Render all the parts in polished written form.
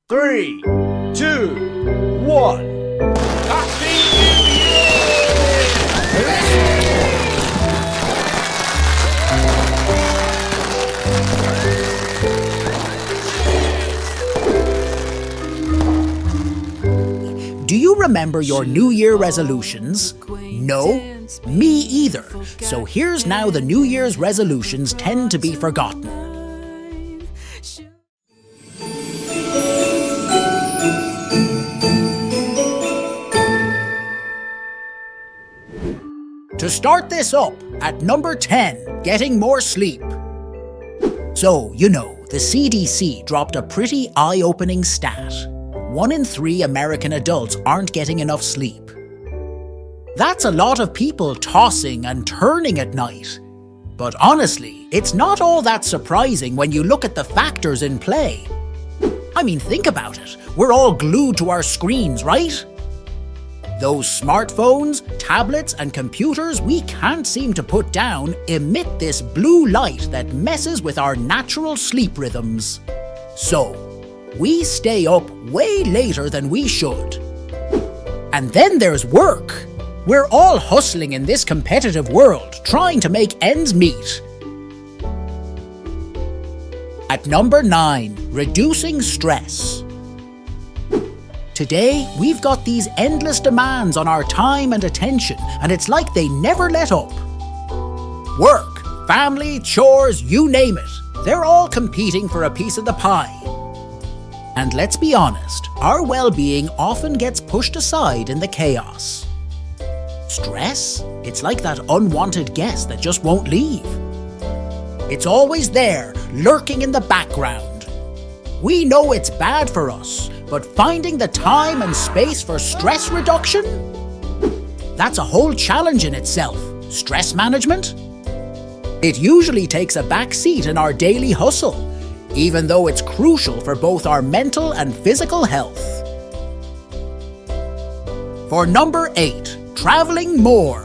3, 2, 1. Happy New Do you remember your New Year resolutions? No? Me either. So here's now the New Year's resolutions tend to be forgotten. To start this up, at number 10, getting more sleep. So, you know, the CDC dropped a pretty eye-opening stat. 1 in 3 American adults aren't getting enough sleep. That's a lot of people tossing and turning at night. But honestly, it's not all that surprising when you look at the factors in play. I mean, think about it. We're all glued to our screens, right? Those smartphones, tablets, and computers we can't seem to put down emit this blue light that messes with our natural sleep rhythms. So, we stay up way later than we should. And then there's work. We're all hustling in this competitive world, trying to make ends meet. At number 9, reducing stress. Today, we've got these endless demands on our time and attention, and it's like they never let up. Work, family, chores, you name it. They're all competing for a piece of the pie. And let's be honest, our well-being often gets pushed aside in the chaos. Stress? It's like that unwanted guest that just won't leave. It's always there, lurking in the background. We know it's bad for us, but finding the time and space for stress reduction? That's a whole challenge in itself. Stress management? It usually takes a back seat in our daily hustle, even though it's crucial for both our mental and physical health. For number 8, traveling more.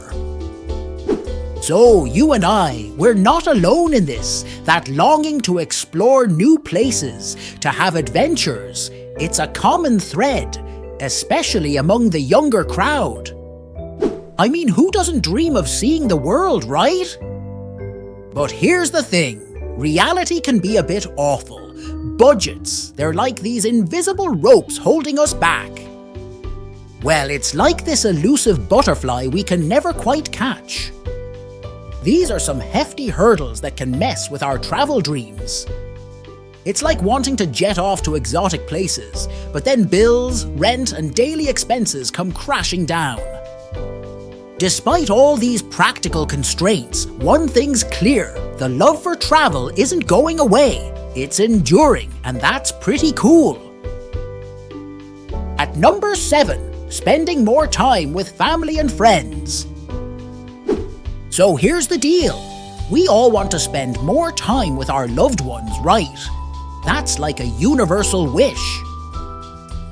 So you and I, we're not alone in this. That longing to explore new places, to have adventures, it's a common thread, especially among the younger crowd. I mean, who doesn't dream of seeing the world, right? But here's the thing. Reality can be a bit awful. Budgets, they're like these invisible ropes holding us back. Well, it's like this elusive butterfly we can never quite catch. These are some hefty hurdles that can mess with our travel dreams. It's like wanting to jet off to exotic places, but then bills, rent, and daily expenses come crashing down. Despite all these practical constraints, one thing's clear: the love for travel isn't going away. It's enduring, and that's pretty cool. At number 7, spending more time with family and friends. So here's the deal. We all want to spend more time with our loved ones, right? That's like a universal wish.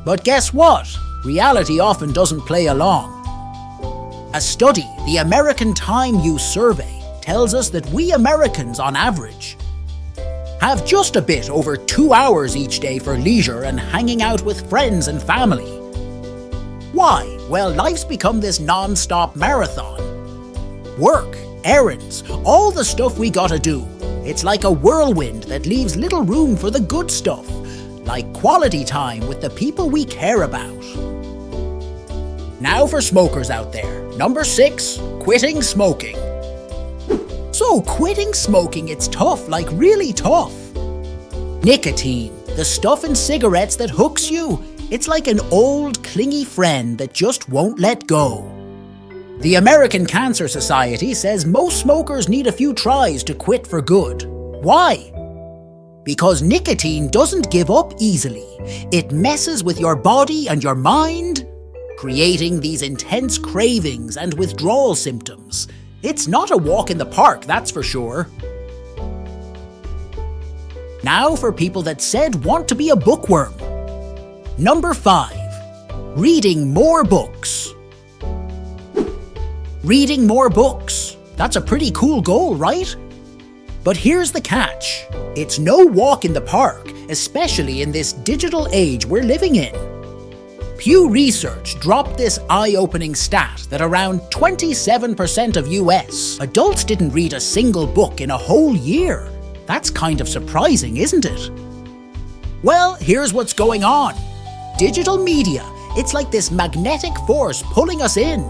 But guess what? Reality often doesn't play along. A study, the American Time Use Survey, tells us that we Americans, on average, have just a bit over 2 hours each day for leisure and hanging out with friends and family. Why? Well, life's become this non-stop marathon. Work, errands, all the stuff we gotta do. It's like a whirlwind that leaves little room for the good stuff, like quality time with the people we care about. Now for smokers out there. Number 6, quitting smoking. So quitting smoking, it's tough, like really tough. Nicotine, the stuff in cigarettes that hooks you, it's like an old, clingy friend that just won't let go. The American Cancer Society says most smokers need a few tries to quit for good. Why? Because nicotine doesn't give up easily. It messes with your body and your mind, creating these intense cravings and withdrawal symptoms. It's not a walk in the park, that's for sure. Now for people that said want to be a bookworm. Number 5, reading more books. Reading more books. That's a pretty cool goal, right? But here's the catch. It's no walk in the park, especially in this digital age we're living in. Pew Research dropped this eye-opening stat that around 27% of US adults didn't read a single book in a whole year. That's kind of surprising, isn't it? Well, here's what's going on. Digital media, it's like this magnetic force pulling us in.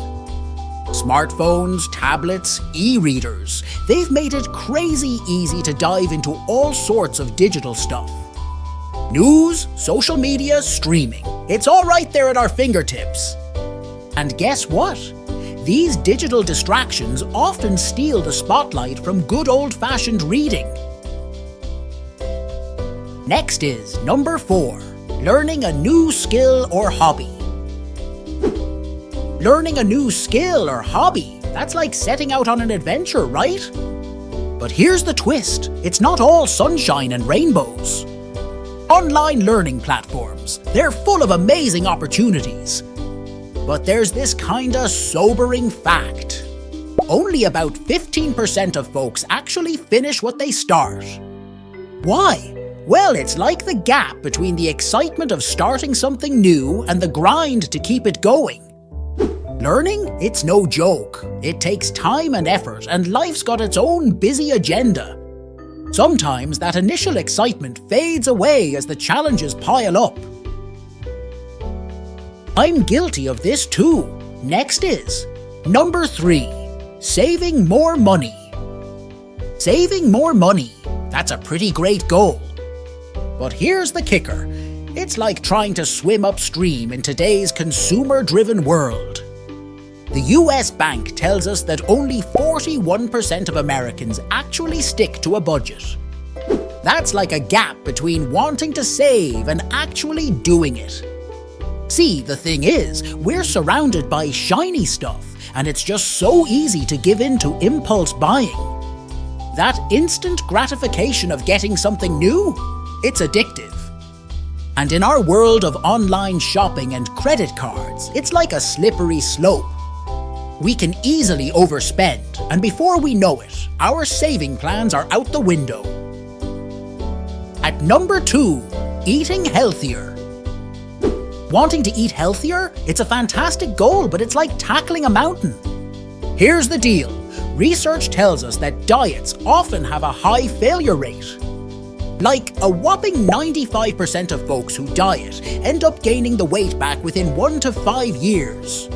Smartphones, tablets, e-readers, they've made it crazy easy to dive into all sorts of digital stuff. News, social media, streaming. It's all right there at our fingertips. And guess what? These digital distractions often steal the spotlight from good old-fashioned reading. Next is number 4, learning a new skill or hobby. Learning a new skill or hobby, that's like setting out on an adventure, right? But here's the twist, it's not all sunshine and rainbows. Online learning platforms, they're full of amazing opportunities. But there's this kinda sobering fact. Only about 15% of folks actually finish what they start. Why? Well, it's like the gap between the excitement of starting something new and the grind to keep it going. Learning? It's no joke. It takes time and effort, and life's got its own busy agenda. Sometimes that initial excitement fades away as the challenges pile up. I'm guilty of this too. Next is number 3, saving more money. Saving more money, that's a pretty great goal. But here's the kicker. It's like trying to swim upstream in today's consumer-driven world. The US Bank tells us that only 41% of Americans actually stick to a budget. That's like a gap between wanting to save and actually doing it. See, the thing is, we're surrounded by shiny stuff, and it's just so easy to give in to impulse buying. That instant gratification of getting something new, it's addictive. And in our world of online shopping and credit cards, it's like a slippery slope. We can easily overspend, and before we know it, our saving plans are out the window. At number 2, eating healthier. Wanting to eat healthier? It's a fantastic goal, but it's like tackling a mountain. Here's the deal. Research tells us that diets often have a high failure rate. Like, a whopping 95% of folks who diet end up gaining the weight back within 1 to 5 years.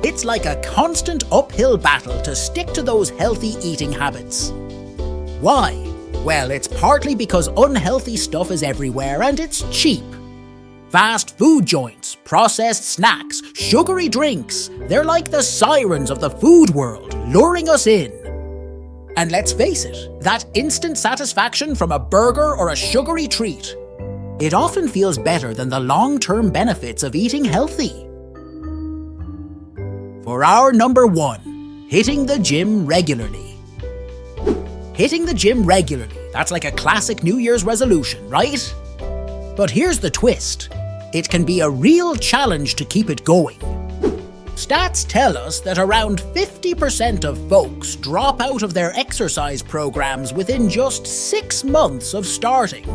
It's like a constant uphill battle to stick to those healthy eating habits. Why? Well, it's partly because unhealthy stuff is everywhere and it's cheap. Fast food joints, processed snacks, sugary drinks, they're like the sirens of the food world, luring us in. And let's face it, that instant satisfaction from a burger or a sugary treat, it often feels better than the long-term benefits of eating healthy. For our number 1, hitting the gym regularly. Hitting the gym regularly, that's like a classic New Year's resolution, right? But here's the twist. It can be a real challenge to keep it going. Stats tell us that around 50% of folks drop out of their exercise programs within just 6 months of starting.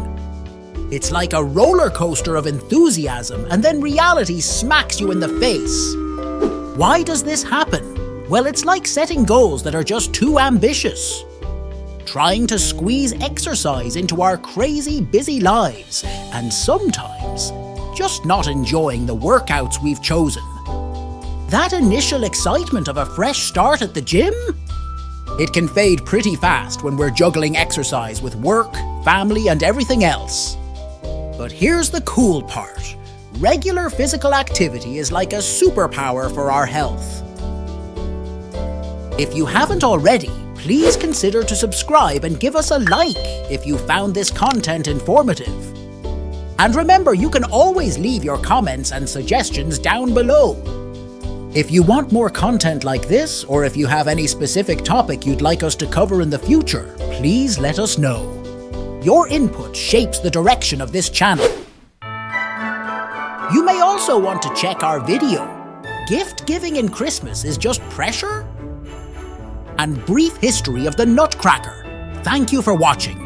It's like a roller coaster of enthusiasm, and then reality smacks you in the face. Why does this happen? Well, it's like setting goals that are just too ambitious. Trying to squeeze exercise into our crazy busy lives, and sometimes just not enjoying the workouts we've chosen. That initial excitement of a fresh start at the gym? It can fade pretty fast when we're juggling exercise with work, family, and everything else. But here's the cool part. Regular physical activity is like a superpower for our health. If you haven't already, please consider to subscribe and give us a like if you found this content informative. And remember, you can always leave your comments and suggestions down below. If you want more content like this, or if you have any specific topic you'd like us to cover in the future, please let us know. Your input shapes the direction of this channel. You may also want to check our video, Gift Giving in Christmas is Just Pressure? And Brief History of the Nutcracker, Thank you for watching.